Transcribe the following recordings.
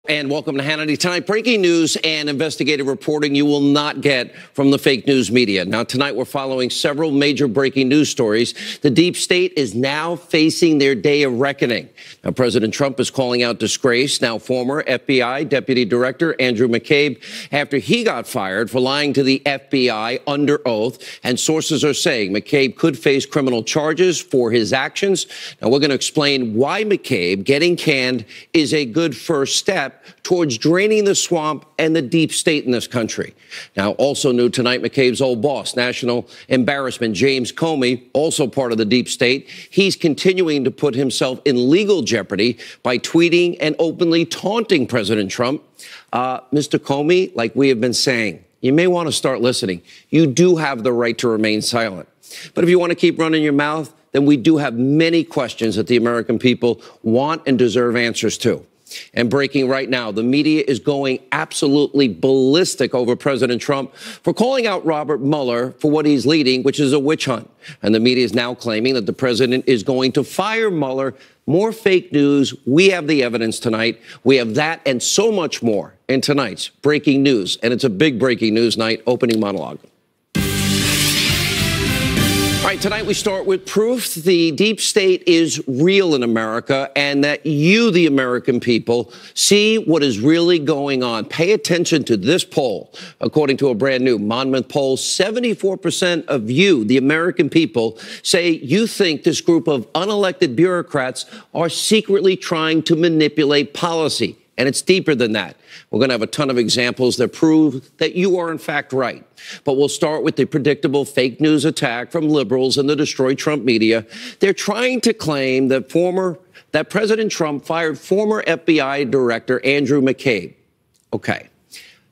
And welcome to Hannity Tonight. Breaking news and investigative reporting you will not get from the fake news media. Now, tonight we're following several major breaking news stories. The deep state is now facing their day of reckoning. Now, President Trump is calling out disgrace. Now, former FBI Deputy Director Andrew McCabe, after he got fired for lying to the FBI under oath. And sources are saying McCabe could face criminal charges for his actions. Now, we're going to explain why McCabe getting canned is a good first step towards draining the swamp and the deep state in this country. Now, also new tonight, McCabe's old boss, national embarrassment, James Comey, also part of the deep state. He's continuing to put himself in legal jeopardy by tweeting and openly taunting President Trump. Mr. Comey, like we have been saying, you may want to start listening. You do have the right to remain silent. But if you want to keep running your mouth, then we do have many questions that the American people want and deserve answers to. And breaking right now, the media is going absolutely ballistic over President Trump for calling out Robert Mueller for what he's leading, which is a witch hunt. And the media is now claiming that the president is going to fire Mueller. More fake news. We have the evidence tonight. We have that and so much more in tonight's breaking news. And it's a big breaking news night, opening monologue. All right, tonight we start with proof the deep state is real in America and that you, the American people, see what is really going on. Pay attention to this poll. According to a brand new Monmouth poll, 74% of you, the American people, say you think this group of unelected bureaucrats are secretly trying to manipulate policy. And it's deeper than that. We're going to have a ton of examples that prove that you are, in fact, right. But we'll start with the predictable fake news attack from liberals and the Destroy Trump media. They're trying to claim that President Trump fired former FBI Director Andrew McCabe. Okay.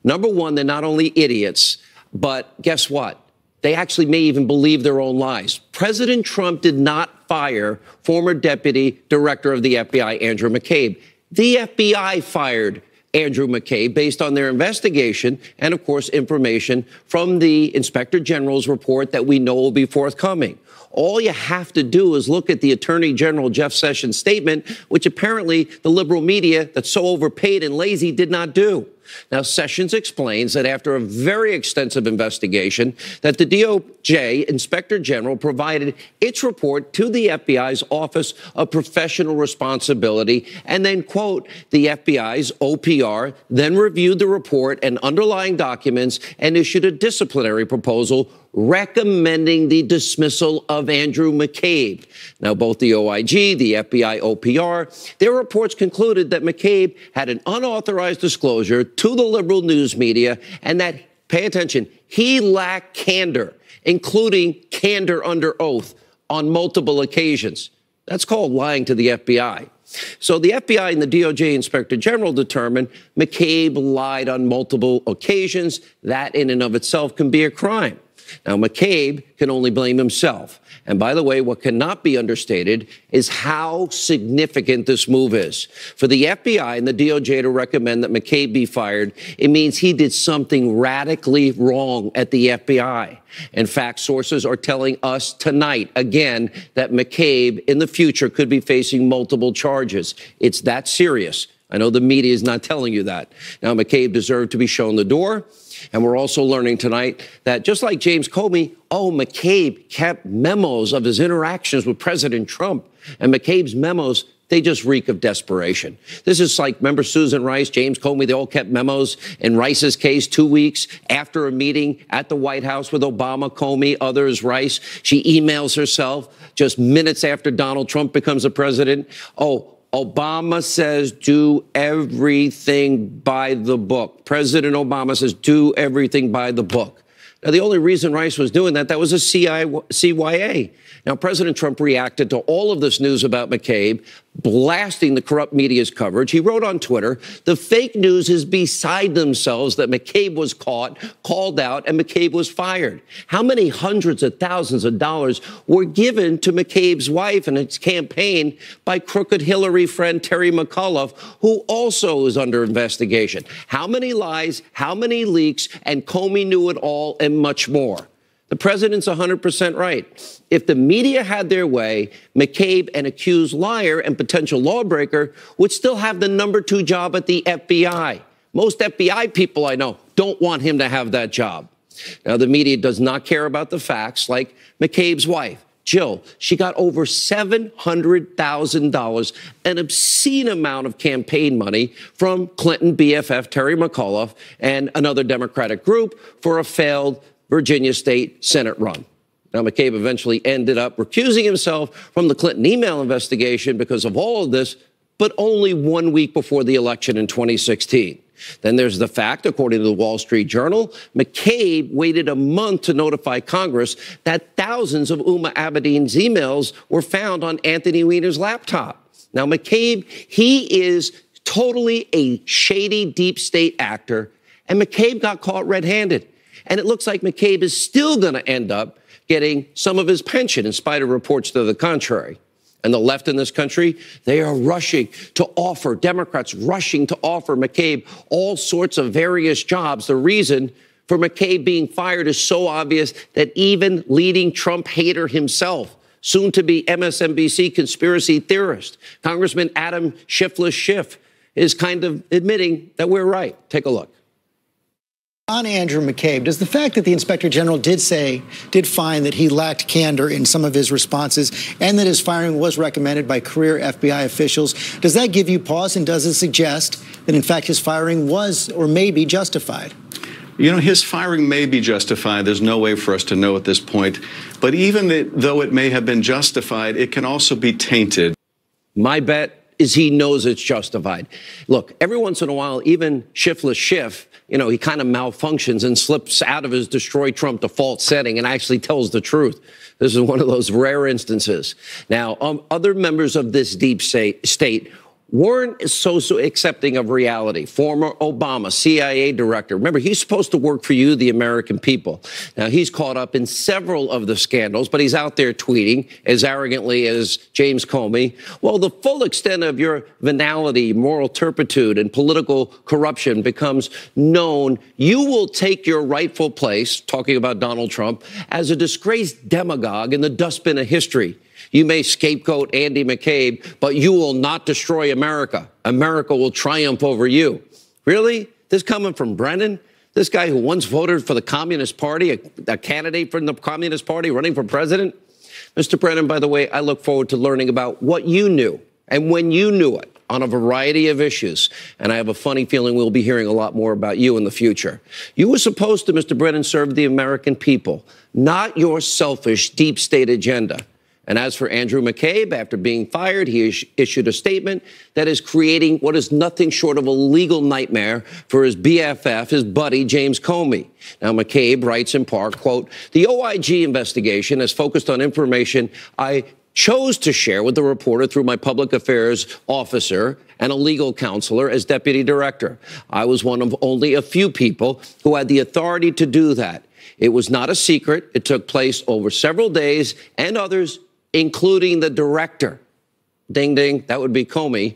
Number one, they're not only idiots, but guess what? They actually may even believe their own lies. President Trump did not fire former Deputy Director of the FBI, Andrew McCabe. The FBI fired Andrew McCabe based on their investigation and, of course, information from the Inspector General's report that we know will be forthcoming. All you have to do is look at the Attorney General Jeff Sessions' statement, which apparently the liberal media that's so overpaid and lazy did not do. Now, Sessions explains that after a very extensive investigation, that the DOJ Inspector General provided its report to the FBI's Office of Professional Responsibility, and then, quote, the FBI's OPR then reviewed the report and underlying documents and issued a disciplinary proposal recommending the dismissal of Andrew McCabe. Now, both the OIG, the FBI OPR, their reports concluded that McCabe had an unauthorized disclosure to the liberal news media and that, pay attention, he lacked candor, including candor under oath on multiple occasions. That's called lying to the FBI. So the FBI and the DOJ Inspector General determined McCabe lied on multiple occasions. That in and of itself can be a crime. Now, McCabe can only blame himself. And by the way, what cannot be understated is how significant this move is. For the FBI and the DOJ to recommend that McCabe be fired, it means he did something radically wrong at the FBI. In fact, sources are telling us tonight, again, that McCabe in the future could be facing multiple charges. It's that serious. I know the media is not telling you that. Now, McCabe deserved to be shown the door. And we're also learning tonight that just like James Comey, McCabe kept memos of his interactions with President Trump. And McCabe's memos, they just reek of desperation. This is like, remember Susan Rice, James Comey, they all kept memos. In Rice's case, 2 weeks after a meeting at the White House with Obama, Comey, others, Rice, she emails herself just minutes after Donald Trump becomes the president. Obama says do everything by the book. President Obama says do everything by the book. Now, the only reason Rice was doing that was a CYA. Now, President Trump reacted to all of this news about McCabe, blasting the corrupt media's coverage. He wrote on Twitter, the fake news is beside themselves that McCabe was caught, called out, and McCabe was fired. How many hundreds of thousands of dollars were given to McCabe's wife and its campaign by crooked Hillary friend Terry McAuliffe, who also is under investigation? How many lies, how many leaks, and Comey knew it all and much more. The president's 100% right. If the media had their way, McCabe, an accused liar and potential lawbreaker, would still have the #2 job at the FBI. Most FBI people I know don't want him to have that job. Now, the media does not care about the facts, like McCabe's wife, Jill. She got over $700,000, an obscene amount of campaign money from Clinton BFF Terry McAuliffe and another Democratic group for a failed Virginia State Senate run. Now, McCabe eventually ended up recusing himself from the Clinton email investigation because of all of this, but only 1 week before the election in 2016. Then there's the fact, according to the Wall Street Journal, McCabe waited a month to notify Congress that thousands of Huma Abedin's emails were found on Anthony Weiner's laptop. Now, McCabe, he is totally a shady deep state actor, and McCabe got caught red-handed. And it looks like McCabe is still going to end up getting some of his pension, in spite of reports to the contrary. And the left in this country, they are rushing to offer, Democrats rushing to offer McCabe all sorts of various jobs. The reason for McCabe being fired is so obvious that even leading Trump hater himself, soon to be MSNBC conspiracy theorist, Congressman Adam Schiff, is kind of admitting that we're right. Take a look. On Andrew McCabe, does the fact that the Inspector General did find that he lacked candor in some of his responses and that his firing was recommended by career FBI officials, does that give you pause, and does it suggest that, in fact, his firing was or may be justified? You know, his firing may be justified. There's no way for us to know at this point. But even though it may have been justified, it can also be tainted. My bet is he knows it's justified. Look, every once in a while, even Schiff, you know, he kind of malfunctions and slips out of his destroy Trump default setting and actually tells the truth. This is one of those rare instances. Now, other members of this deep state weren't so accepting of reality. Former Obama CIA director. Remember, he's supposed to work for you, the American people. Now, he's caught up in several of the scandals, but he's out there tweeting as arrogantly as James Comey. Well, the full extent of your venality, moral turpitude, and political corruption becomes known. You will take your rightful place, talking about Donald Trump, as a disgraced demagogue in the dustbin of history. You may scapegoat Andy McCabe, but you will not destroy America. America will triumph over you. Really? This coming from Brennan? This guy who once voted for the Communist Party, a candidate from the Communist Party running for president? Mr. Brennan, by the way, I look forward to learning about what you knew and when you knew it on a variety of issues. And I have a funny feeling we'll be hearing a lot more about you in the future. You were supposed to, Mr. Brennan, serve the American people, not your selfish deep state agenda. And as for Andrew McCabe, after being fired, he issued a statement that is creating what is nothing short of a legal nightmare for his BFF, his buddy, James Comey. Now, McCabe writes in part, quote, "The OIG investigation has focused on information I chose to share with the reporter through my public affairs officer and a legal counselor as deputy director. I was one of only a few people who had the authority to do that. It was not a secret. It took place over several days, and others, including the director," ding, ding, that would be Comey,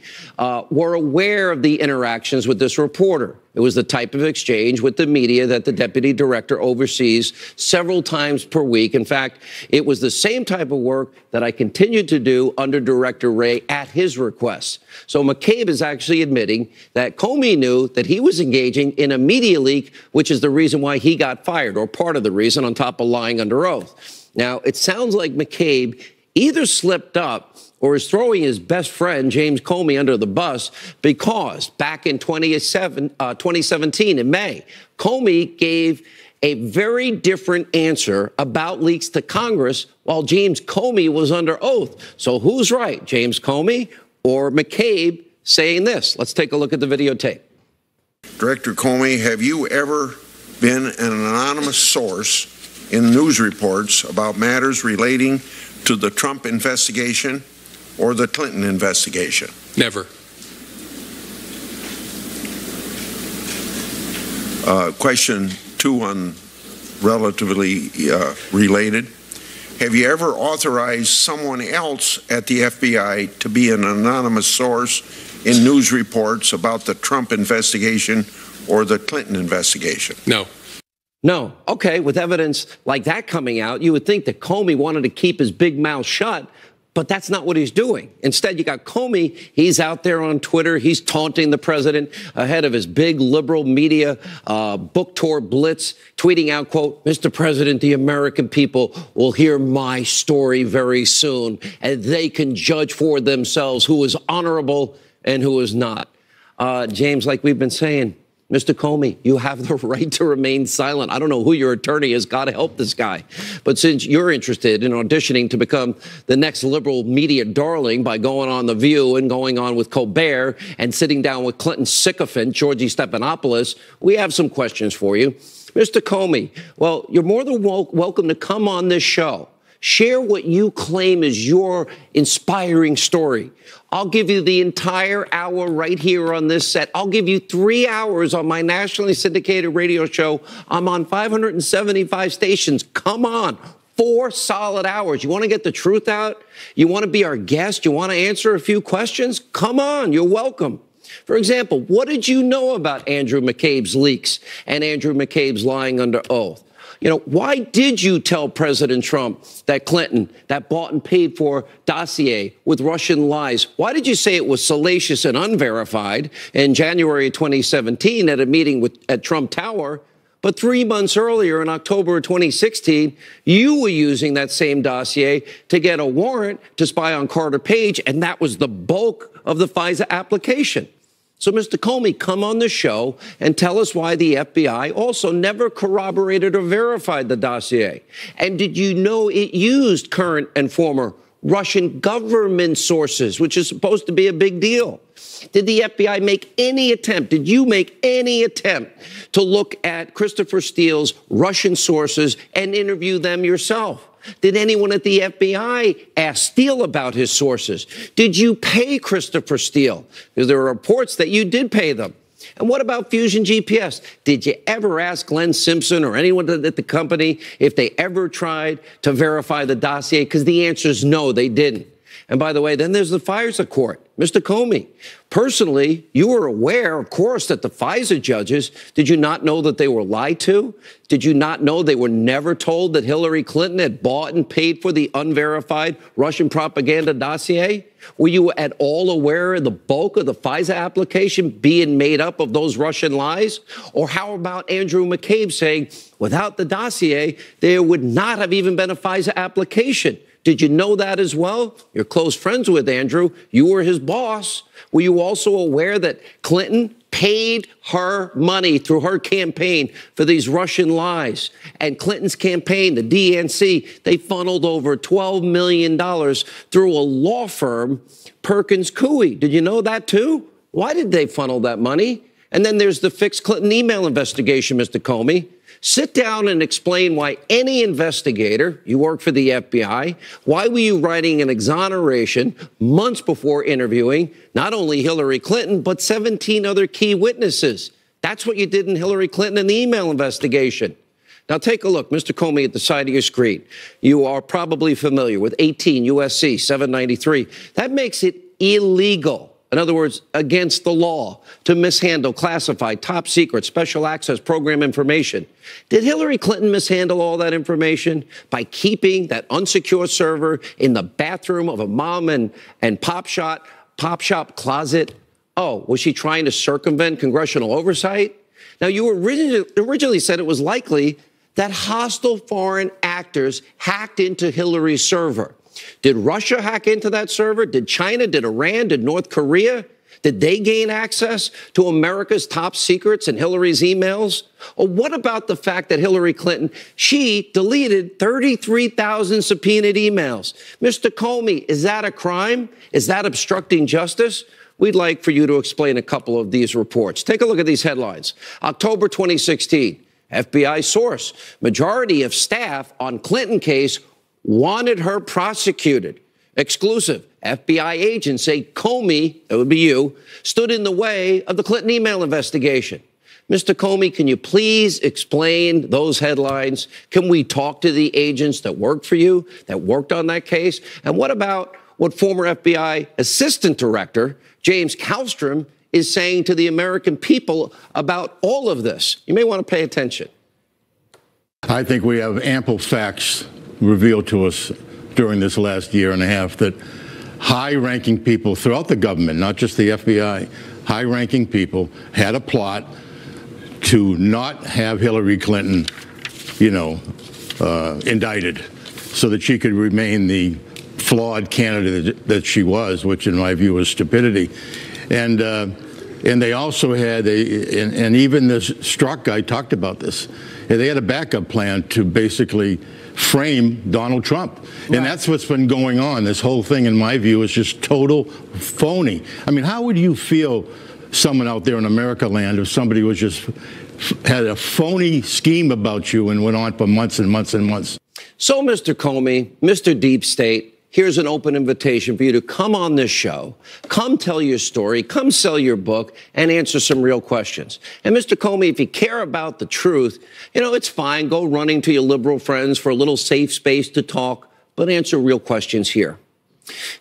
were aware of the interactions with this reporter. It was the type of exchange with the media that the deputy director oversees several times per week. In fact, it was the same type of work that I continued to do under Director Wray at his request. So McCabe is actually admitting that Comey knew that he was engaging in a media leak, which is the reason why he got fired, or part of the reason, on top of lying under oath. Now, it sounds like McCabe either slipped up or is throwing his best friend, James Comey, under the bus, because back in 2017, in May, Comey gave a very different answer about leaks to Congress while James Comey was under oath. So who's right, James Comey or McCabe saying this? Let's take a look at the videotape. Director Comey, have you ever been an anonymous source in news reports about matters relating to the Trump investigation or the Clinton investigation? Never. Question 2 on relatively related. Have you ever authorized someone else at the FBI to be an anonymous source in news reports about the Trump investigation or the Clinton investigation? No. No. Okay, with evidence like that coming out, you would think that Comey wanted to keep his big mouth shut, but that's not what he's doing. Instead, you got Comey. He's out there on Twitter. He's taunting the president ahead of his big liberal media book tour blitz, tweeting out, quote, "Mr. President, the American people will hear my story very soon, and they can judge for themselves who is honorable and who is not." James, like we've been saying, Mr. Comey, you have the right to remain silent. I don't know who your attorney is. God help this guy. But since you're interested in auditioning to become the next liberal media darling by going on The View and going on with Colbert and sitting down with Clinton's sycophant, Georgie Stephanopoulos, we have some questions for you. Mr. Comey, well, you're more than welcome to come on this show. Share what you claim is your inspiring story. I'll give you the entire hour right here on this set. I'll give you 3 hours on my nationally syndicated radio show. I'm on 575 stations. Come on. 4 solid hours. You want to get the truth out? You want to be our guest? You want to answer a few questions? Come on. You're welcome. For example, what did you know about Andrew McCabe's leaks and Andrew McCabe's lying under oath? You know, why did you tell President Trump that Clinton, that bought and paid for dossier with Russian lies, why did you say it was salacious and unverified in January 2017 at a meeting at Trump Tower? But 3 months earlier, in October of 2016, you were using that same dossier to get a warrant to spy on Carter Page, and that was the bulk of the FISA application. So, Mr. Comey, come on the show and tell us why the FBI also never corroborated or verified the dossier. And did you know it used current and former Russian government sources, which is supposed to be a big deal? Did the FBI make any attempt, did you make any attempt to look at Christopher Steele's Russian sources and interview them yourself? Did anyone at the FBI ask Steele about his sources? Did you pay Christopher Steele? Because there are reports that you did pay them. And what about Fusion GPS? Did you ever ask Glenn Simpson or anyone at the company if they ever tried to verify the dossier? Because the answer is no, they didn't. And by the way, then there's the FISA court. Mr. Comey, personally, you were aware, of course, that the FISA judges, did you not know that they were lied to? Did you not know they were never told that Hillary Clinton had bought and paid for the unverified Russian propaganda dossier? Were you at all aware of the bulk of the FISA application being made up of those Russian lies? Or how about Andrew McCabe saying, without the dossier, there would not have even been a FISA application? Did you know that as well? You're close friends with Andrew. You were his boss. Were you also aware that Clinton paid her money through her campaign for these Russian lies? And Clinton's campaign, the DNC, they funneled over $12 million through a law firm, Perkins Coie. Did you know that too? Why did they funnel that money? And then there's the fixed Clinton email investigation, Mr. Comey. Sit down and explain why any investigator, you work for the FBI, why were you writing an exoneration months before interviewing not only Hillary Clinton, but 17 other key witnesses? That's what you did in Hillary Clinton in the email investigation. Now take a look, Mr. Comey, at the side of your screen. You are probably familiar with 18 U.S.C. 793. That makes it illegal. In other words, against the law, to mishandle classified, top secret, special access program information. Did Hillary Clinton mishandle all that information by keeping that unsecure server in the bathroom of a mom and pop shop closet? Oh, was she trying to circumvent congressional oversight? Now, you originally said it was likely that hostile foreign actors hacked into Hillary's server. Did Russia hack into that server? Did China? Did Iran? Did North Korea? Did they gain access to America's top secrets and Hillary's emails? Or what about the fact that Hillary Clinton, she deleted 33,000 subpoenaed emails? Mr. Comey, is that a crime? Is that obstructing justice? We'd like for you to explain a couple of these reports. Take a look at these headlines. October 2016, FBI source, majority of staff on Clinton case wanted her prosecuted. Exclusive. FBI agents say Comey, that would be you, stood in the way of the Clinton email investigation. Mr. Comey, can you please explain those headlines? Can we talk to the agents that worked for you, that worked on that case? And what about what former FBI Assistant Director James Kallstrom is saying to the American people about all of this? You may want to pay attention. I think we have ample facts revealed to us during this last year and a half that high-ranking people throughout the government, not just the FBI, high-ranking people had a plot to not have Hillary Clinton, indicted so that she could remain the flawed candidate that she was, which in my view was stupidity. And they also had and even this Strzok guy talked about this. They had a backup plan to basically frame Donald Trump. Right. And that's what's been going on. This whole thing, in my view, is just total phony. I mean, how would you feel, someone out there in America land, if somebody was just had a phony scheme about you and went on for months and months and months? So, Mr. Comey, Mr. Deep State, here's an open invitation for you to come on this show, come tell your story, come sell your book, and answer some real questions. And Mr. Comey, if you care about the truth, it's fine. Go running to your liberal friends for a little safe space to talk, but answer real questions here.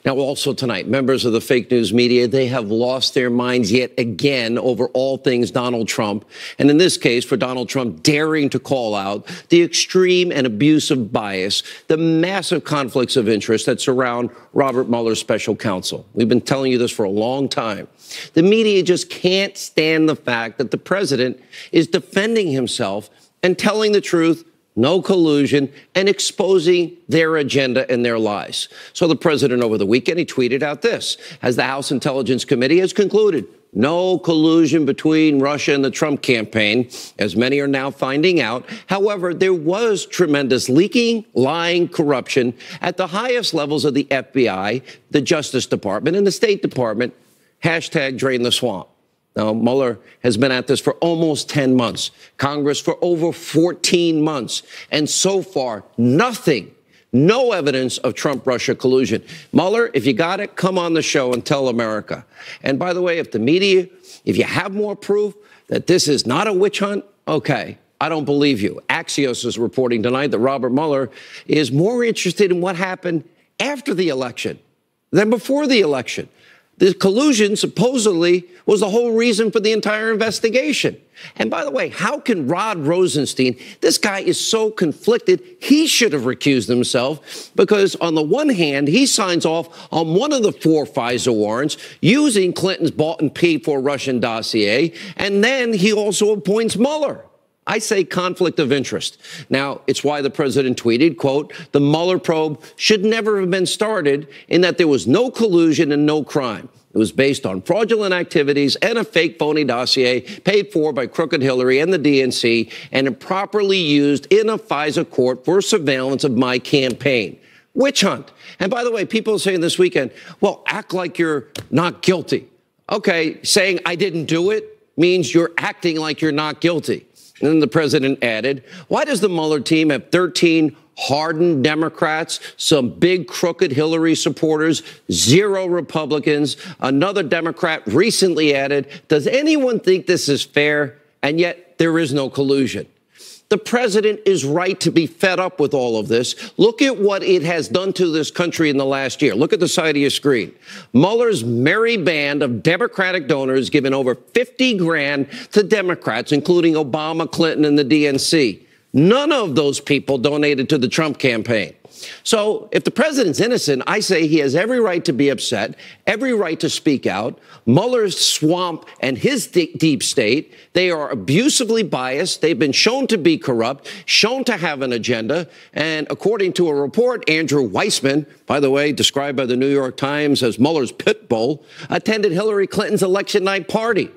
Now, also tonight, members of the fake news media, they have lost their minds yet again over all things Donald Trump. And in this case, for Donald Trump daring to call out the extreme and abusive bias, the massive conflicts of interest that surround Robert Mueller's special counsel. We've been telling you this for a long time. The media just can't stand the fact that the president is defending himself and telling the truth, no collusion, and exposing their agenda and their lies. So the president over the weekend, he tweeted out this: as the House Intelligence Committee has concluded, no collusion between Russia and the Trump campaign, as many are now finding out. However, there was tremendous leaking, lying, corruption at the highest levels of the FBI, the Justice Department, and the State Department. Hashtag drain the swamp. Now, Mueller has been at this for almost 10 months, Congress for over 14 months, and so far, nothing, no evidence of Trump-Russia collusion. Mueller, if you got it, come on the show and tell America. And by the way, if the media, if you have more proof that this is not a witch hunt, okay, I don't believe you. Axios is reporting tonight that Robert Mueller is more interested in what happened after the election than before the election. The collusion supposedly was the whole reason for the entire investigation. And by the way, how can Rod Rosenstein, this guy is so conflicted, he should have recused himself because on the one hand, he signs off on one of the 4 FISA warrants using Clinton's bought and paid for Russian dossier, and then he also appoints Mueller. I say conflict of interest. Now, it's why the president tweeted, quote, the Mueller probe should never have been started in that there was no collusion and no crime. It was based on fraudulent activities and a fake phony dossier paid for by Crooked Hillary and the DNC and improperly used in a FISA court for surveillance of my campaign. Witch hunt. And by the way, people are saying this weekend, well, act like you're not guilty. Okay, saying I didn't do it means you're acting like you're not guilty. And then the president added, why does the Mueller team have 13 hardened Democrats, some big crooked Hillary supporters, 0 Republicans, another Democrat recently added, does anyone think this is fair? And yet there is no collusion. The president is right to be fed up with all of this. Look at what it has done to this country in the last year. Look at the side of your screen. Mueller's merry band of Democratic donors given over 50 grand to Democrats, including Obama, Clinton, and the DNC. None of those people donated to the Trump campaign. So if the president's innocent, I say he has every right to be upset, every right to speak out. Mueller's swamp and his deep state, they are abusively biased. They've been shown to be corrupt, shown to have an agenda. And according to a report, Andrew Weissman, by the way, described by the New York Times as Mueller's pit bull, attended Hillary Clinton's election night party.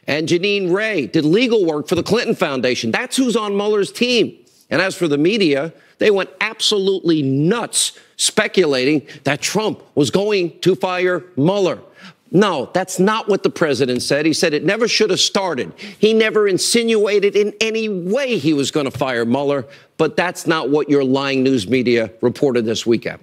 And Jeanine Ray did legal work for the Clinton Foundation. That's who's on Mueller's team. And as for the media, they went absolutely nuts speculating that Trump was going to fire Mueller. No, that's not what the president said. He said it never should have started. He never insinuated in any way he was going to fire Mueller. But that's not what your lying news media reported this weekend.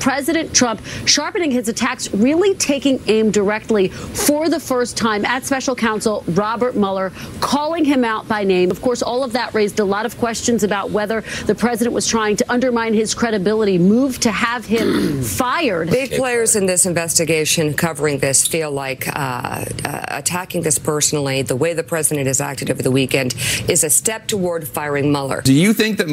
President Trump sharpening his attacks, really taking aim directly for the first time at special counsel Robert Mueller, calling him out by name. Of course, all of that raised a lot of questions about whether the president was trying to undermine his credibility, move to have him fired. Big players in this investigation covering this feel like attacking this personally, the way the president has acted over the weekend, is a step toward firing Mueller. Do you think that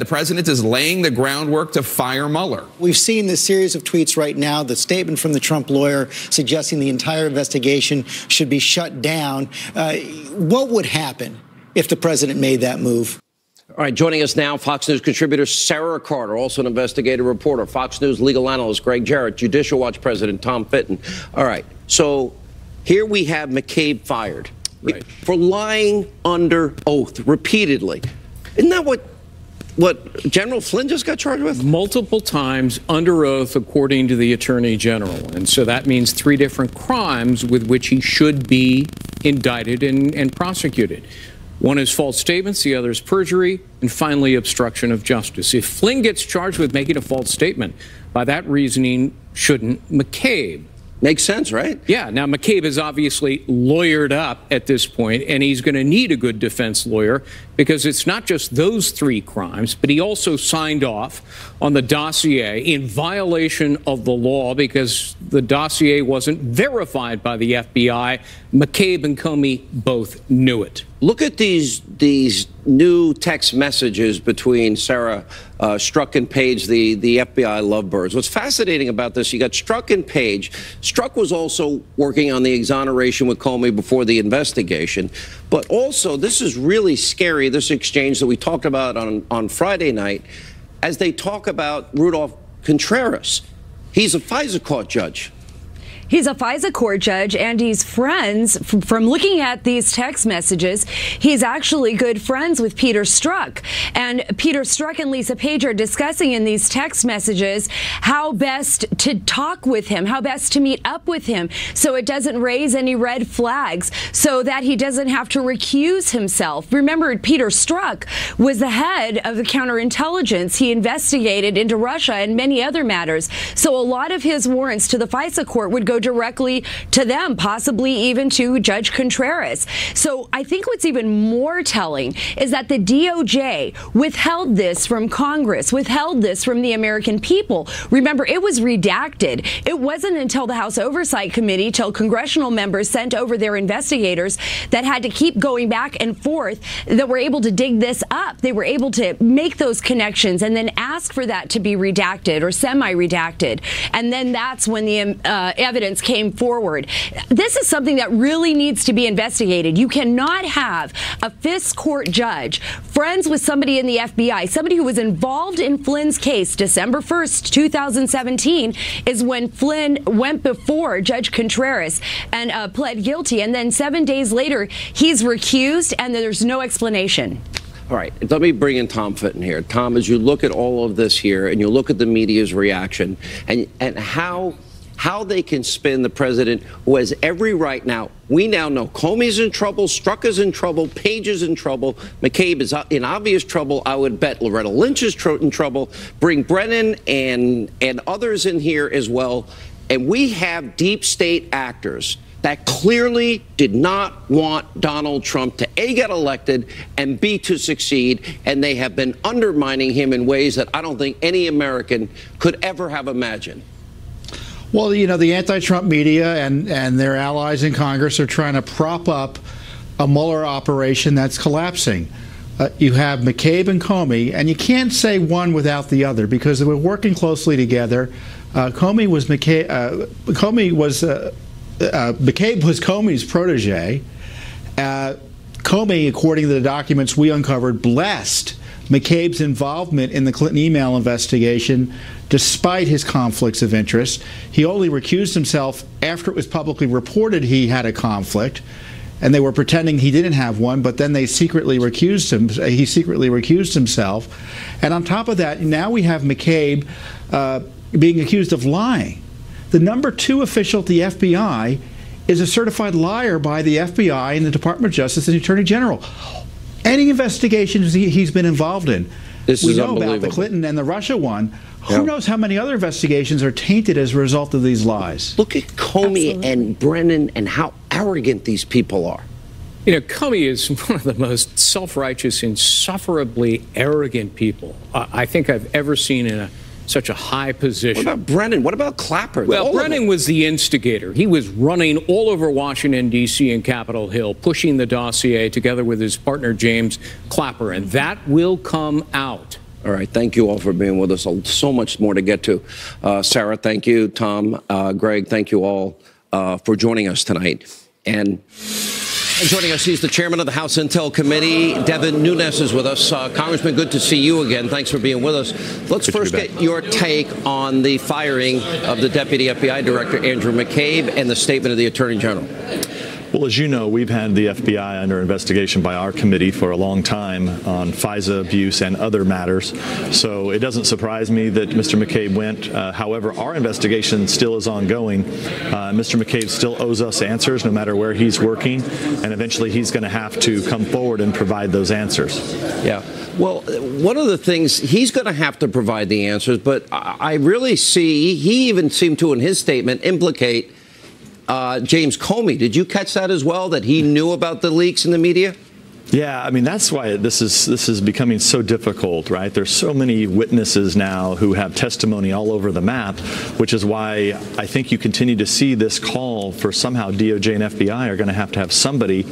the president is laying the groundwork to fire Mueller? We've seen this series of tweets right now, the statement from the Trump lawyer suggesting the entire investigation should be shut down. What would happen if the president made that move? All right, joining us now, Fox News contributor Sarah Carter, also an investigative reporter, Fox News legal analyst Greg Jarrett, Judicial Watch President Tom Fitton. All right, so here we have McCabe fired for lying under oath repeatedly. Isn't that what General Flynn just got charged with? Multiple times under oath, according to the Attorney General. And so that means 3 different crimes with which he should be indicted and prosecuted. One is false statements, the other is perjury, and finally obstruction of justice. If Flynn gets charged with making a false statement, by that reasoning, shouldn't McCabe? Makes sense, right? Yeah. Now, McCabe is obviously lawyered up at this point, and he's going to need a good defense lawyer because it's not just those 3 crimes, but he also signed off on the dossier in violation of the law because the dossier wasn't verified by the FBI. McCabe and Comey both knew it. Look at these new text messages between Sarah Strzok and Page, the FBI lovebirds. What's fascinating about this, you got Strzok and Page. Strzok was also working on the exoneration with Comey before the investigation. But also, this is really scary, this exchange that we talked about on Friday night, as they talk about Rudolph Contreras. He's a FISA court judge. He's a FISA court judge, and he's friends. From looking at these text messages, he's actually good friends with Peter Strzok. And Peter Strzok and Lisa Page are discussing in these text messages how best to talk with him, how best to meet up with him, so it doesn't raise any red flags, so that he doesn't have to recuse himself. Remember, Peter Strzok was the head of the counterintelligence. He investigated into Russia and many other matters. So a lot of his warrants to the FISA court would go directly to them, possibly even to Judge Contreras. So I think what's even more telling is that the DOJ withheld this from Congress, withheld this from the American people. Remember, it was redacted. It wasn't until the House Oversight Committee, till congressional members sent over their investigators that had to keep going back and forth, that were able to dig this up. They were able to make those connections and then ask for that to be redacted or semi-redacted. And then that's when the evidence came forward. This is something that really needs to be investigated. You cannot have a FISC court judge friends with somebody in the FBI, somebody who was involved in Flynn's case. December 1st, 2017 is when Flynn went before Judge Contreras and pled guilty. And then 7 days later, he's recused and there's no explanation. All right, let me bring in Tom Fitton here. Tom, as you look at all of this here and you look at the media's reaction and how they can spin the president, who has every right now. We now know Comey's in trouble, Strzok is in trouble, Page is in trouble, McCabe is in obvious trouble. I would bet Loretta Lynch is in trouble. Bring Brennan and others in here as well. And we have deep state actors that clearly did not want Donald Trump to A, get elected, and B, to succeed. And they have been undermining him in ways that I don't think any American could ever have imagined. Well, you know, the anti-Trump media and their allies in Congress are trying to prop up a Mueller operation that's collapsing. You have McCabe and Comey, and you can't say one without the other because they were working closely together. McCabe was Comey's protege. Comey, according to the documents we uncovered, blessed McCabe's involvement in the Clinton email investigation despite his conflicts of interest. He only recused himself after it was publicly reported he had a conflict, and they were pretending he didn't have one, but then they secretly recused him. He secretly recused himself. And on top of that, now we have McCabe being accused of lying. The #2 official at the FBI is a certified liar by the FBI and the Department of Justice and the Attorney General. Any investigations he's been involved in, we know about the Clinton and the Russia one. Who knows how many other investigations are tainted as a result of these lies? Look at Comey and Brennan and how arrogant these people are. You know, Comey is one of the most self-righteous, insufferably arrogant people I think I've ever seen in such a high position. What about Brennan? What about Clapper? Well, Brennan was the instigator. He was running all over Washington, D.C. and Capitol Hill, pushing the dossier together with his partner, James Clapper, and that will come out. All right. Thank you all for being with us. So much more to get to. Sarah, thank you. Tom, Greg, thank you all for joining us tonight. And joining us, he's the chairman of the House Intel Committee. Devin Nunes is with us. Congressman, good to see you again. Thanks for being with us. Let's first get your take on the firing of the Deputy FBI Director, Andrew McCabe, and the statement of the Attorney General. Well, as you know, we've had the FBI under investigation by our committee for a long time on FISA abuse and other matters. So it doesn't surprise me that Mr. McCabe went. However, our investigation still is ongoing. Mr. McCabe still owes us answers no matter where he's working. And eventually he's going to have to come forward and provide those answers. Yeah. Well, one of the things, he's going to have to provide the answers, but I really see, he even seemed to, in his statement, implicate James Comey. Did you catch that as well, that he knew about the leaks in the media? Yeah, I mean, that's why this is becoming so difficult, right? There's so many witnesses now who have testimony all over the map, which is why I think you continue to see this call for somehow DOJ and FBI are going to have somebody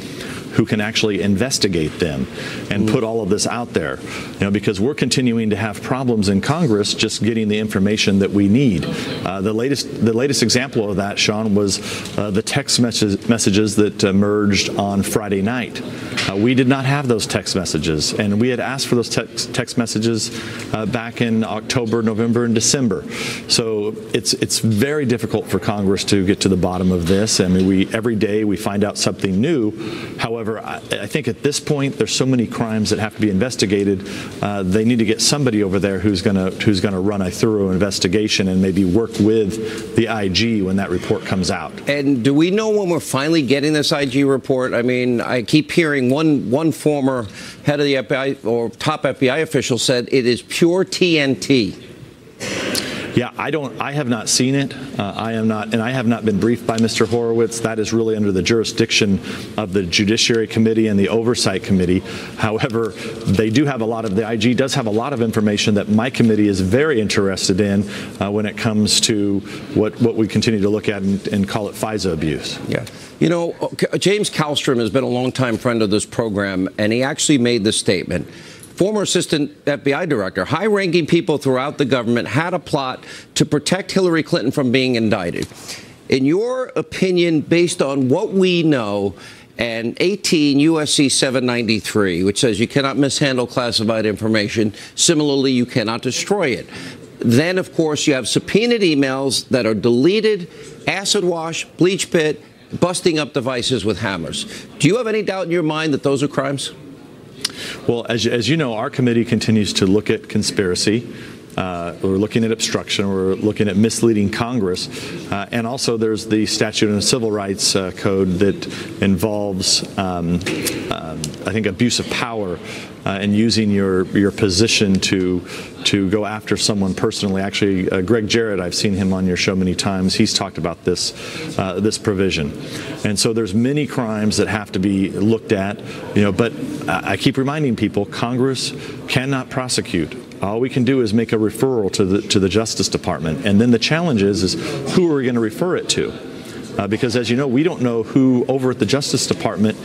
who can actually investigate them and put all of this out there, because we're continuing to have problems in Congress just getting the information that we need. The latest example of that, Sean, was the text messages that emerged on Friday night. We did not have those text messages, and we had asked for those text messages back in October, November, and December. So it's very difficult for Congress to get to the bottom of this. I mean, every day we find out something new. However, I think at this point there's so many crimes that have to be investigated. They need to get somebody over there who's going to run a thorough investigation and maybe work with the IG when that report comes out. And do we know when we're finally getting this IG report? I mean, I keep hearing one former head of the FBI or top FBI official said it is pure TNT. Yeah, I have not seen it. I have not been briefed by Mr. Horowitz. That is really under the jurisdiction of the Judiciary Committee and the Oversight Committee. However, the IG does have a lot of information that my committee is very interested in when it comes to what we continue to look at and call it FISA abuse. Yeah. You know, James Kallstrom has been a longtime friend of this program, and he actually made this statement. Former assistant FBI director, high-ranking people throughout the government had a plot to protect Hillary Clinton from being indicted. In your opinion, based on what we know, and 18 U.S.C. 793, which says you cannot mishandle classified information, similarly, you cannot destroy it. Then, of course, you have subpoenaed emails that are deleted, acid wash, bleach pit, busting up devices with hammers. Do you have any doubt in your mind that those are crimes? Well, as you know, our committee continues to look at conspiracy. We're looking at obstruction. We're looking at misleading Congress. And also there's the statute and civil rights code that involves, I think, abuse of power and using your position to go after someone personally. Actually, Greg Jarrett, I've seen him on your show many times. He's talked about this provision. And so there's many crimes that have to be looked at, but I keep reminding people, Congress cannot prosecute. All we can do is make a referral to the Justice Department. And then the challenge is who are we going to refer it to? Because as you know, we don't know who over at the Justice Department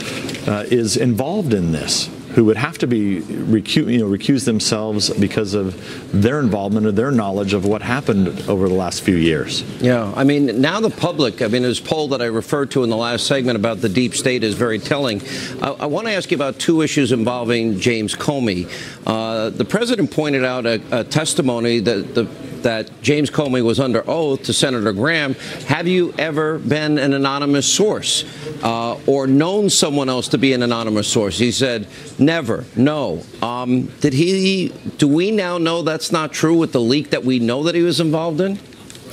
is involved in this, who would have to be recuse themselves because of their involvement or their knowledge of what happened over the last few years. Yeah, I mean, now the public, I mean, this poll that I referred to in the last segment about the deep state is very telling. I want to ask you about two issues involving James Comey. The president pointed out a testimony that James Comey was under oath to Senator Graham. Have you ever been an anonymous source or known someone else to be an anonymous source? He said, never, no. Do we now know that's not true with the leak that we know that he was involved in?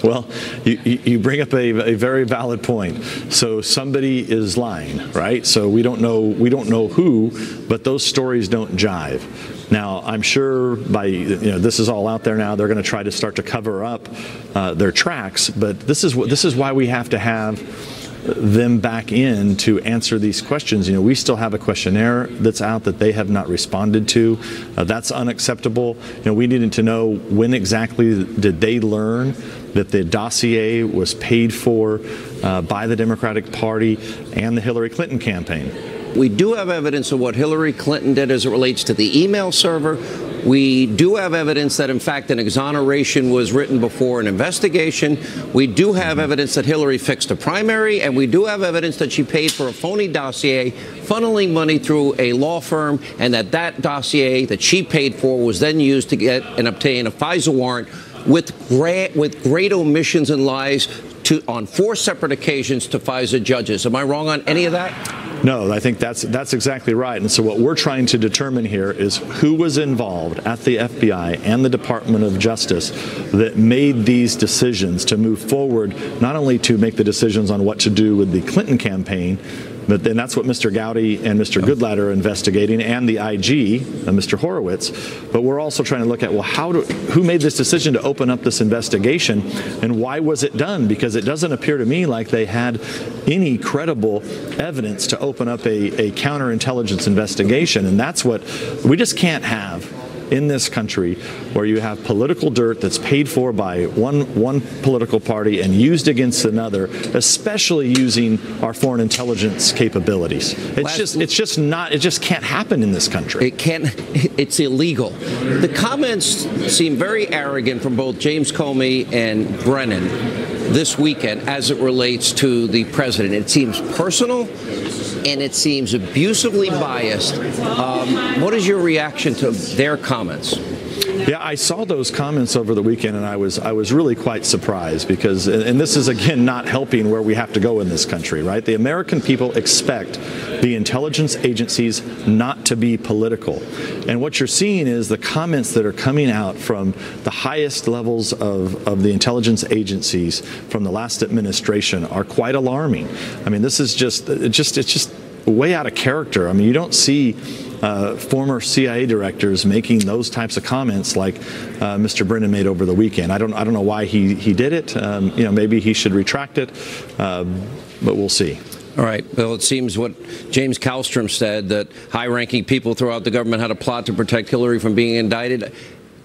Well, you bring up a very valid point. So somebody is lying, right? So we don't know who, but those stories don't jive. Now, I'm sure this is all out there now. They're going to try to start to cover up their tracks, but this is why we have to have them back in to answer these questions. We still have a questionnaire that's out that they have not responded to. That's unacceptable. We needed to know when exactly did they learn that the dossier was paid for by the Democratic Party and the Hillary Clinton campaign. We do have evidence of what Hillary Clinton did as it relates to the email server. We do have evidence that, in fact, an exoneration was written before an investigation. We do have evidence that Hillary fixed a primary, and we do have evidence that she paid for a phony dossier, funneling money through a law firm, and that dossier that she paid for was then used to get and obtain a FISA warrant with great omissions and lies on 4 separate occasions to FISA judges. Am I wrong on any of that? No, I think that's exactly right. And so what we're trying to determine here is who was involved at the FBI and the Department of Justice that made these decisions to move forward, not only to make the decisions on what to do with the Clinton campaign, but then that's what Mr. Gowdy and Mr. Goodlatte are investigating, and the IG, Mr. Horowitz. But we're also trying to look at, well, who made this decision to open up this investigation, and why was it done? Because it doesn't appear to me like they had any credible evidence to open up a counterintelligence investigation, and that's what we just can't have in this country, where you have political dirt that's paid for by one political party and used against another, especially using our foreign intelligence capabilities. It just can't happen in this country. It can't. It's illegal. The comments seem very arrogant from both James Comey and Brennan this weekend as it relates to the president. It seems personal, and it seems abusively biased. What is your reaction to their comments? Yeah, I saw those comments over the weekend, and I was really quite surprised because, and this is again not helping where we have to go in this country, right? The American people expect the intelligence agencies not to be political. And what you're seeing is the comments that are coming out from the highest levels of the intelligence agencies from the last administration are quite alarming. I mean, this is it's just way out of character. I mean, you don't see former CIA directors making those types of comments like Mr. Brennan made over the weekend. I don't know why he did it. Maybe he should retract it, but we'll see. All right. Well, it seems what James Kallstrom said, that high-ranking people throughout the government had a plot to protect Hillary from being indicted,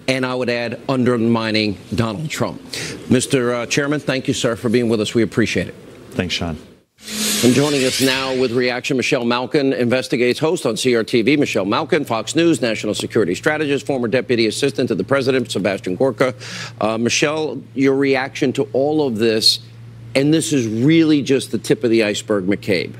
and I would add, undermining Donald Trump. Mr. Chairman, thank you, sir, for being with us. We appreciate it. Thanks, Sean. And joining us now with reaction, Michelle Malkin, Investigates host on CRTV. Michelle Malkin, Fox News, national security strategist, former deputy assistant to the president, Sebastian Gorka. Michelle, your reaction to all of this, and this is really just the tip of the iceberg, McCabe.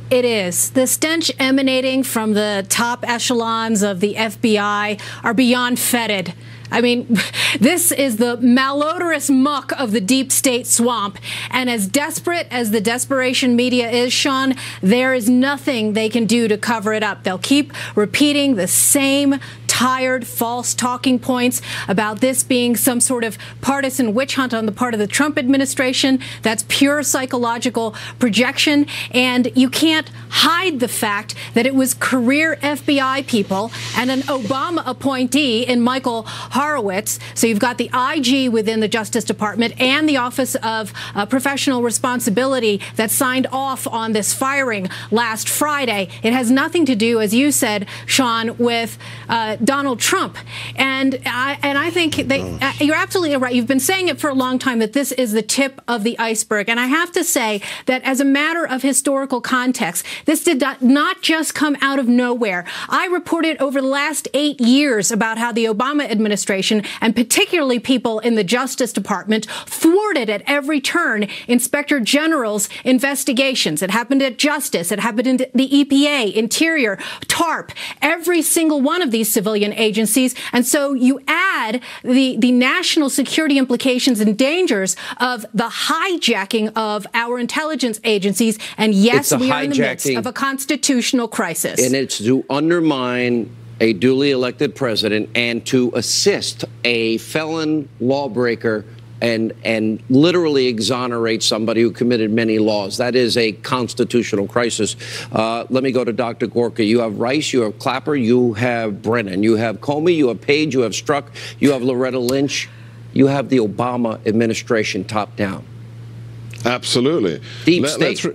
It is. The stench emanating from the top echelons of the FBI are beyond fetid. I mean, this is the malodorous muck of the deep state swamp. And as desperate as the desperation media is, Sean, there is nothing they can do to cover it up. They'll keep repeating the same tired, false talking points about this being some sort of partisan witch hunt on the part of the Trump administration. That's pure psychological projection. And you can't hide the fact that it was career FBI people and an Obama appointee in Michael Horowitz. So you've got the IG within the Justice Department and the Office of Professional Responsibility that signed off on this firing last Friday. It has nothing to do, as you said, Sean, with Donald Trump. And I think you're absolutely right. You've been saying it for a long time that this is the tip of the iceberg. And I have to say that as a matter of historical context, this did not just come out of nowhere. I reported over the last 8 years about how the Obama administration, and particularly people in the Justice Department, thwarted at every turn Inspector General's investigations. It happened at Justice. It happened in the EPA, Interior, TARP, every single one of these civilian agencies. And so you add the national security implications and dangers of the hijacking of our intelligence agencies. And yes, we are in the midst of a constitutional crisis. And it's to undermine a duly elected president and to assist a felon lawbreaker and literally exonerate somebody who committed many laws. That is a constitutional crisis. Let me go to Dr. Gorka. You have Rice, you have Clapper, you have Brennan, you have Comey, you have Page, you have Strzok, you have Loretta Lynch, you have the Obama administration top down. Absolutely. Deep state.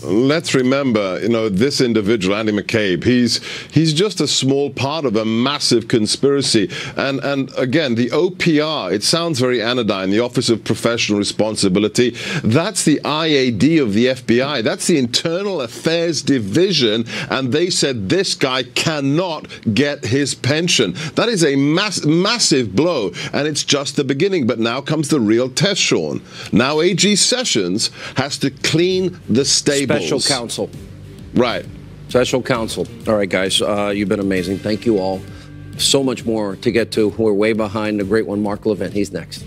Let's remember, this individual, Andy McCabe, he's just a small part of a massive conspiracy. And again, the OPR, it sounds very anodyne, the Office of Professional Responsibility. That's the IAD of the FBI. That's the Internal Affairs Division. And they said this guy cannot get his pension. That is a massive blow. And it's just the beginning. But now comes the real test, Sean. Now AG Sessions has to clean the stable. Special counsel. Right. Special counsel. All right, guys, you've been amazing. Thank you all. So much more to get to. We're way behind the great one, Mark Levin. He's next.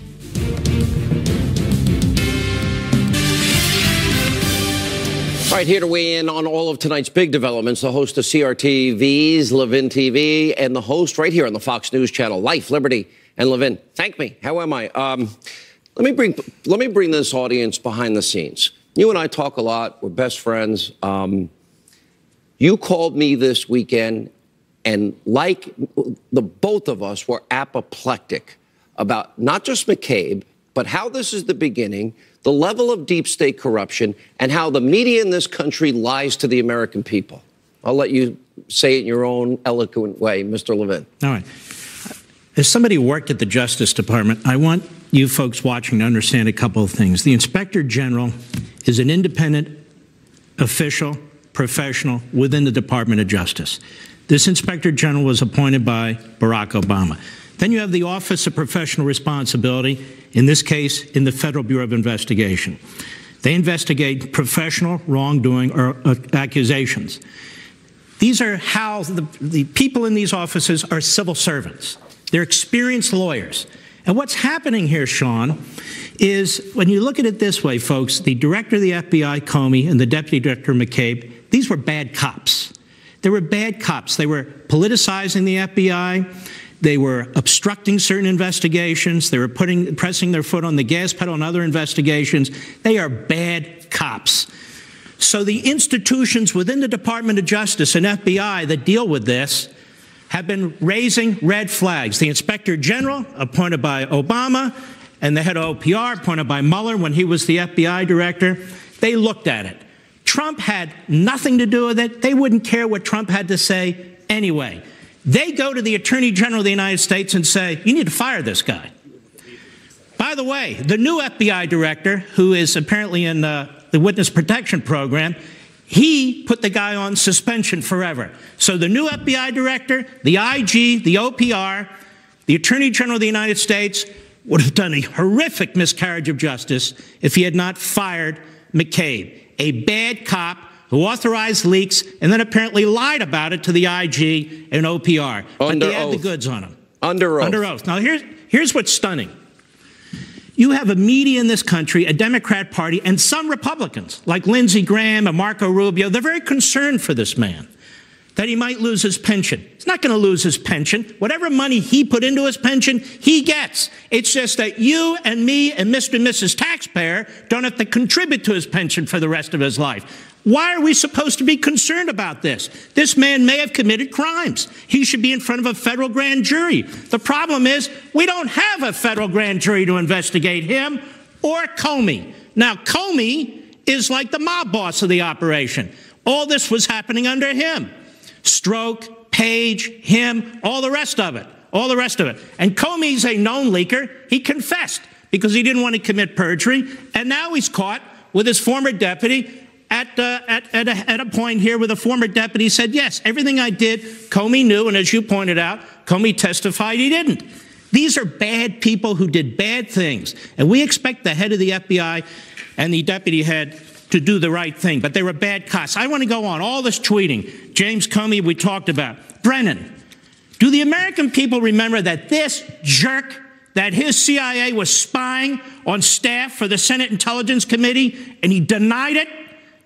All right, here to weigh in on all of tonight's big developments, the host of CRTV's Levin TV and the host right here on the Fox News channel, Life, Liberty, and Levin. Thank me. How am I? Let me bring this audience behind the scenes. You and I talk a lot. We're best friends. You called me this weekend, and like the both of us were apoplectic about not just McCabe, but how this is the beginning, the level of deep state corruption, and how the media in this country lies to the American people. I'll let you say it in your own eloquent way, Mr. Levin. All right. As somebody who worked at the Justice Department, I want you folks watching to understand a couple of things. The Inspector General is an independent official, professional within the Department of Justice. This Inspector General was appointed by Barack Obama. Then you have the Office of Professional Responsibility, in this case, in the Federal Bureau of Investigation. They investigate professional wrongdoing or accusations. These are how the people in these offices are civil servants. They're experienced lawyers. And what's happening here, Sean, is when you look at it this way, folks, the director of the FBI, Comey, and the deputy director, McCabe, these were bad cops. They were bad cops. They were politicizing the FBI. They were obstructing certain investigations. They were pressing their foot on the gas pedal in other investigations. They are bad cops. So the institutions within the Department of Justice and FBI that deal with this have been raising red flags. The Inspector General, appointed by Obama, and the head of OPR, appointed by Mueller when he was the FBI director, they looked at it. Trump had nothing to do with it. They wouldn't care what Trump had to say anyway. They go to the Attorney General of the United States and say, you need to fire this guy. By the way, the new FBI director, who is apparently in the Witness Protection Program, he put the guy on suspension forever. So the new FBI director, the IG, the OPR, the Attorney General of the United States would have done a horrific miscarriage of justice if he had not fired McCabe, a bad cop who authorized leaks and then apparently lied about it to the IG and OPR. But they had the goods on him. Under oath. Under oath. Now, here's what's stunning. You have a media in this country, a Democrat Party, and some Republicans, like Lindsey Graham and Marco Rubio, they're very concerned for this man, that he might lose his pension. He's not going to lose his pension. Whatever money he put into his pension, he gets. It's just that you and me and Mr. and Mrs. Taxpayer don't have to contribute to his pension for the rest of his life. Why are we supposed to be concerned about this? This man may have committed crimes. He should be in front of a federal grand jury. The problem is we don't have a federal grand jury to investigate him or Comey. Now, Comey is like the mob boss of the operation. All this was happening under him. Strzok, Page, him, all the rest of it. All the rest of it. And Comey's a known leaker. He confessed because he didn't want to commit perjury. And now he's caught with his former deputy at a point here where the former deputy said, yes, everything I did, Comey knew, and as you pointed out, Comey testified he didn't. These are bad people who did bad things, and we expect the head of the FBI and the deputy head to do the right thing, but they were bad cops. I want to go on. All this tweeting, James Comey we talked about. Brennan, do the American people remember that this jerk, that his CIA was spying on staff for the Senate Intelligence Committee, and he denied it?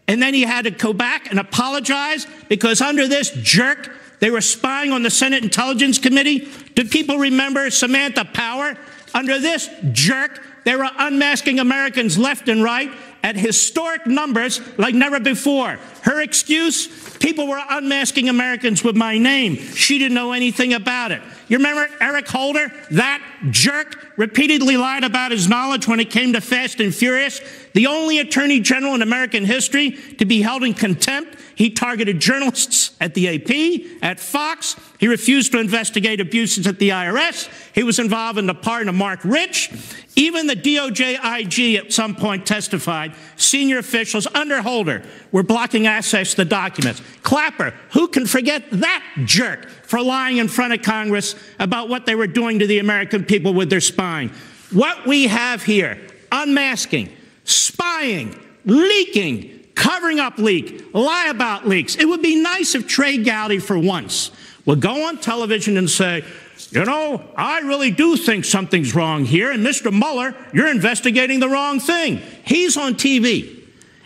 And then he had to go back and apologize because under this jerk, they were spying on the Senate Intelligence Committee. Do people remember Samantha Power? Under this jerk, they were unmasking Americans left and right at historic numbers like never before. Her excuse? People were unmasking Americans with my name. She didn't know anything about it. You remember Eric Holder? That jerk repeatedly lied about his knowledge when it came to Fast and Furious. The only attorney general in American history to be held in contempt. He targeted journalists at the AP, at Fox. He refused to investigate abuses at the IRS. He was involved in the pardon of Mark Rich. Even the DOJ IG at some point testified senior officials under Holder were blocking access to the documents. Clapper, who can forget that jerk for lying in front of Congress about what they were doing to the American people with their spying? What we have here, unmasking, spying, leaking, covering up lie about leaks. It would be nice if Trey Gowdy for once would go on television and say, you know, I really do think something's wrong here, and Mr. Mueller, you're investigating the wrong thing. He's on TV,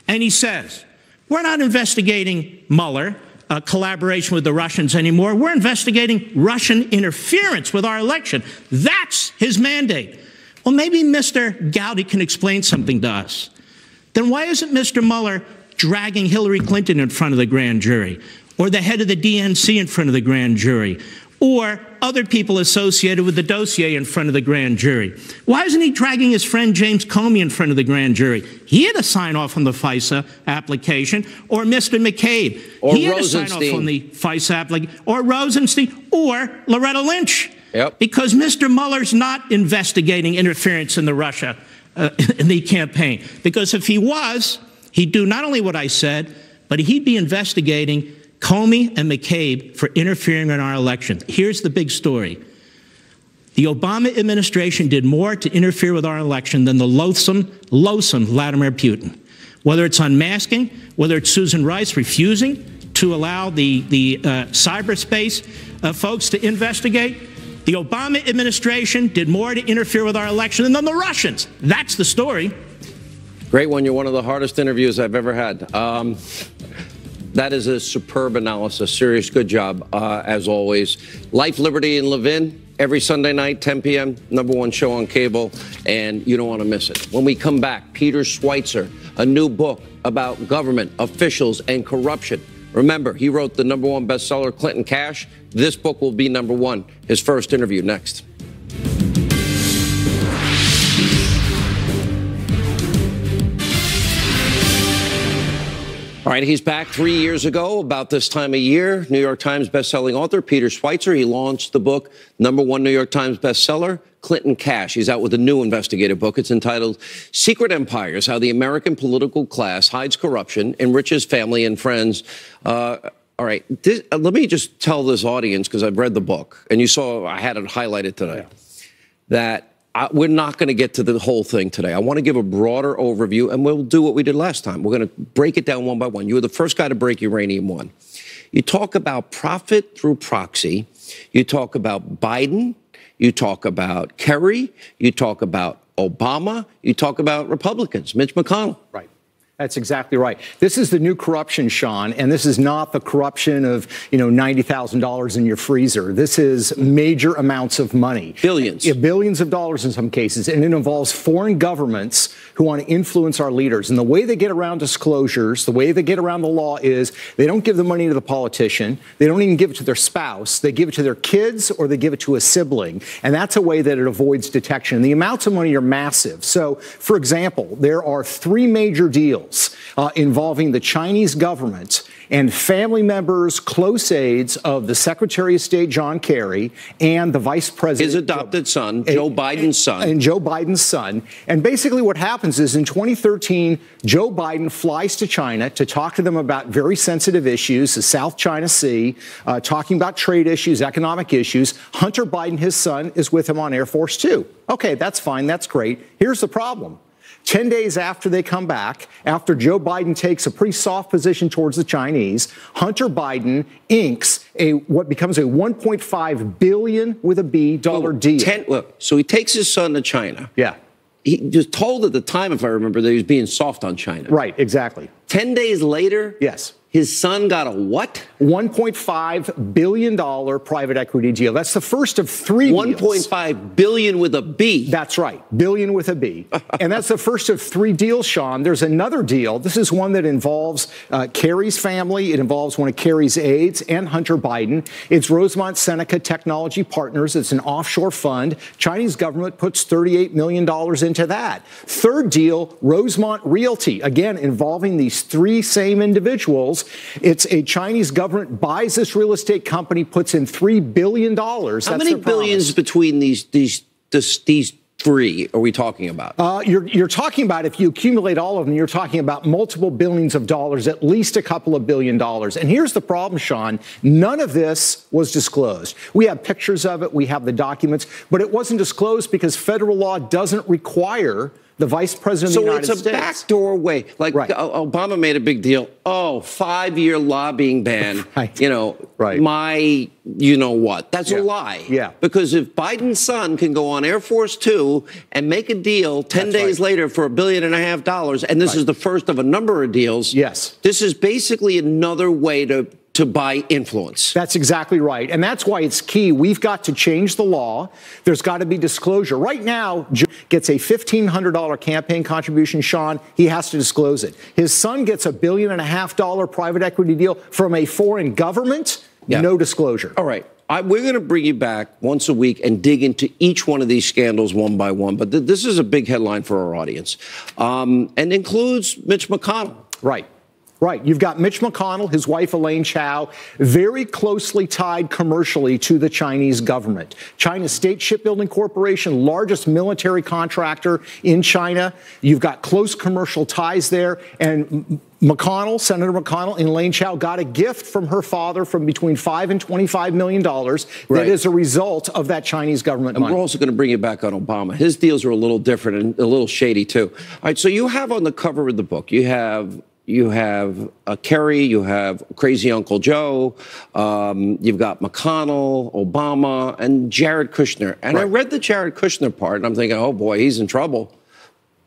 and he says, we're not investigating Mueller, collaboration with the Russians anymore. We're investigating Russian interference with our election. That's his mandate. Well, maybe Mr. Gowdy can explain something to us. Then why isn't Mr. Mueller dragging Hillary Clinton in front of the grand jury, or the head of the DNC in front of the grand jury, or other people associated with the dossier in front of the grand jury? Why isn't he dragging his friend James Comey in front of the grand jury? He had to sign off on the FISA application. Or Mr. McCabe. Or he had Rosenstein. to sign off on the FISA application. Or Rosenstein. Or Loretta Lynch. Yep. Because Mr. Mueller's not investigating interference in the Russia in the campaign. Because if he was, he'd do not only what I said, but he'd be investigating Comey and McCabe for interfering in our election. Here's the big story. The Obama administration did more to interfere with our election than the loathsome Vladimir Putin. Whether it's unmasking, whether it's Susan Rice refusing to allow the cyberspace folks to investigate, the Obama administration did more to interfere with our election than the Russians. That's the story. Great one. You're one of the hardest interviews I've ever had. That is a superb analysis. Serious, good job, as always. Life, Liberty, and Levin, every Sunday night, 10 p.m., #1 show on cable, and you don't want to miss it. When we come back, Peter Schweizer, a new book about government, officials, and corruption. Remember, he wrote the #1 bestseller, Clinton Cash. This book will be #1. His first interview next. All right, he's back 3 years ago, about this time of year. New York Times bestselling author Peter Schweizer. He launched the book, #1 New York Times bestseller, Clinton Cash. He's out with a new investigative book. It's entitled Secret Empires, How the American Political Class Hides Corruption, Enriches Family and Friends. All right, let me just tell this audience, because I've read the book, and you saw I had it highlighted today, that we're not going to get to the whole thing today. I want to give a broader overview, and we'll do what we did last time. We're going to break it down one by one. You were the first guy to break Uranium One. You talk about profit through proxy. You talk about Biden. You talk about Kerry. You talk about Obama. You talk about Republicans, Mitch McConnell. Right. That's exactly right. This is the new corruption, Sean, and this is not the corruption of, $90,000 in your freezer. This is major amounts of money. Billions. Yeah, billions of dollars in some cases, and it involves foreign governments who want to influence our leaders. And the way they get around disclosures, the way they get around the law is they don't give the money to the politician. They don't even give it to their spouse. They give it to their kids or they give it to a sibling. And that's a way that it avoids detection. The amounts of money are massive. So, for example, there are 3 major deals involving the Chinese government and family members, close aides of the Secretary of State, John Kerry, and the Vice President. His adopted son, Joe Biden's son. And Joe Biden's son. And basically what happens is in 2013, Joe Biden flies to China to talk to them about very sensitive issues, the South China Sea, talking about trade issues, economic issues. Hunter Biden, his son, is with him on Air Force Two. Okay, that's fine. That's great. Here's the problem. 10 days after they come back, after Joe Biden takes a pretty soft position towards the Chinese, Hunter Biden inks what becomes a $1.5 billion with a B dollar deal. So he takes his son to China. Yeah. He was told at the time, if I remember, that he was being soft on China. Right, exactly. 10 days later? Yes. His son got a what? $1.5 billion private equity deal. That's the first of three deals. $1.5 billion with a B. That's right. Billion with a B. And that's the first of three deals, Sean. There's another deal. This is one that involves Kerry's family. It involves one of Kerry's aides and Hunter Biden. It's Rosemont Seneca Technology Partners. It's an offshore fund. Chinese government puts $38 million into that. Third deal, Rosemont Realty, again, involving these three same individuals. It's a Chinese government buys this real estate company, puts in $3 billion. How many billions between these three are we talking about? You're talking about, if you accumulate all of them, you're talking about multiple billions of dollars, at least a couple of $1 billion. And here's the problem, Sean. None of this was disclosed. We have pictures of it. We have the documents. But it wasn't disclosed because federal law doesn't require the vice president of the United States. So it's a backdoor way. Like Obama made a big deal. Oh, 5-year lobbying ban. Right. You know, my, you know what? That's a lie. Yeah. Because if Biden's son can go on Air Force 2 and make a deal 10 days later for $1.5 billion, and this is the first of a number of deals. Yes. This is basically another way to buy influence. That's exactly right. And that's why it's key. We've got to change the law. There's got to be disclosure. Right now, Joe gets a $1,500 campaign contribution, Sean. He has to disclose it. His son gets a $1.5 billion private equity deal from a foreign government. Yeah. No disclosure. All right. We're going to bring you back once a week and dig into each one of these scandals one by one. But this is a big headline for our audience and includes Mitch McConnell. Right. Right. You've got Mitch McConnell, his wife Elaine Chao, very closely tied commercially to the Chinese government. China State Shipbuilding Corporation, largest military contractor in China. You've got close commercial ties there. And McConnell, Senator McConnell, and Elaine Chao got a gift from her father from between $5 and $25 million that is a result of that Chinese government money. We're also going to bring you back on Obama. His deals are a little different and a little shady, too. All right, so you have on the cover of the book, you have Kerry, you have Crazy Uncle Joe, you've got McConnell, Obama, and Jared Kushner. And I read the Jared Kushner part, and I'm thinking, oh, boy, he's in trouble.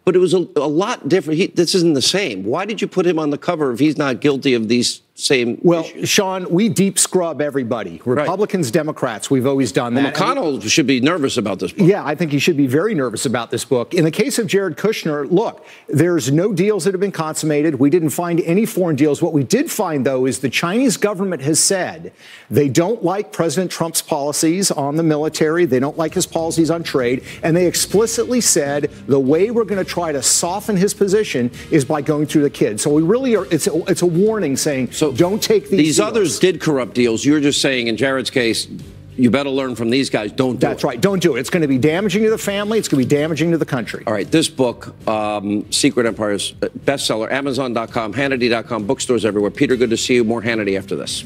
But it was a lot different. This isn't the same. Why did you put him on the cover if he's not guilty of these same issues? Sean, we deep scrub everybody. Republicans, Democrats, we've always done that. McConnell should be nervous about this book. Yeah, I think he should be very nervous about this book. In the case of Jared Kushner, look, there's no deals that have been consummated. We didn't find any foreign deals. What we did find, though, is the Chinese government has said they don't like President Trump's policies on the military. They don't like his policies on trade. And they explicitly said the way we're going to try to soften his position is by going through the kids. So we really are, it's a warning saying, so don't take these deals. Others did corrupt deals. You're just saying in Jared's case, you better learn from these guys. Don't do it. That's right. Don't do it. It's going to be damaging to the family. It's going to be damaging to the country. All right. This book, Secret Empires, bestseller, Amazon.com, Hannity.com, bookstores everywhere. Peter, good to see you. More Hannity after this.